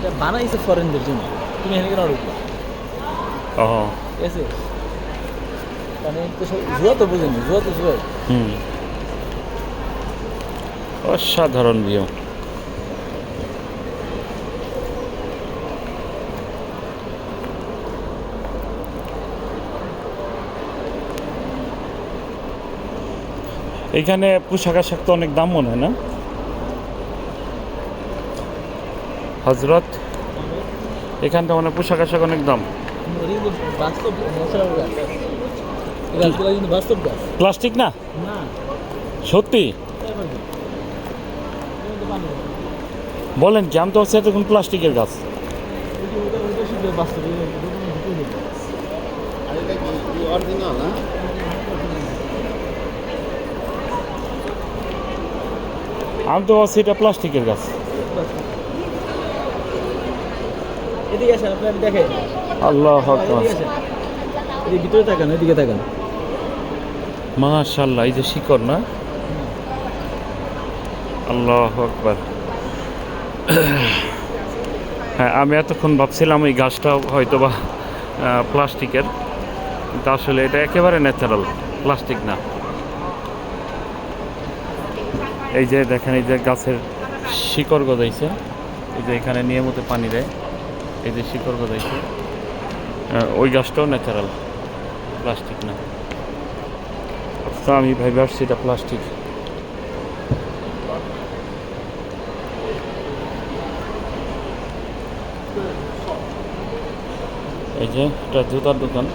এটা বানাইছে ফরেনদের জন্য, তুমি এখানে কেন ঢুকবা? ও ঠিক আছে, মানে তো জুয়া তো বুঝেনি, জুয়া তো জুয়াই। হুম, অসাধারণ ভিউ। এখানে পোশাক আশাক তো অনেক দাম মনে হয় না হজরত? এখানটা মানে পোশাক আশাক অনেক দাম। এটা কিন্তু বাস্তব ন্যাচারাল গাছ, এই গাছগুলো কিন্তু বাস্তব গাছ প্লাস্টিক না? না। সত্যি এবার কি? এবার তো পানি নেই। বলেন কি? আমি তো হচ্ছে এতক্ষণ প্লাস্টিকের গাছ। ওইটা শুধু বাস্তব, এটা দোকানে ঢুকেই দেখবে। আর এটা কি অরিজিনাল না? আমি তো ভাবছি এটা প্লাস্টিকের গাছ। এদিকে আসেন, আপনি আমি দেখাই দিই। আল্লাহ আকবার, এদিকে আসেন, এদিকে ভিতরে তাকান, এদিকে তাকান। মাশাআল্লাহ, এই যে শিকড় না? আল্লাহ আকবার। হ্যাঁ, আমি এতক্ষণ ভাবছিলাম এই গাছটা হয়তো বা প্লাস্টিকের, কিন্তু আসলে এটা একেবারে ন্যাচারাল, প্লাস্টিক না। এই যে দেখেন, এই যে গাছের শিকড় গজাইছে, এই যে এখানে নিয়মিত পানি দেয়, এই যে শিকড় গজাইছে, ওই গাছটাও ন্যাচারাল, প্লাস্টিক না। তো আমি ভেবে আসছি এটা প্লাস্টিক। এই যে এটা জুতার দোকান।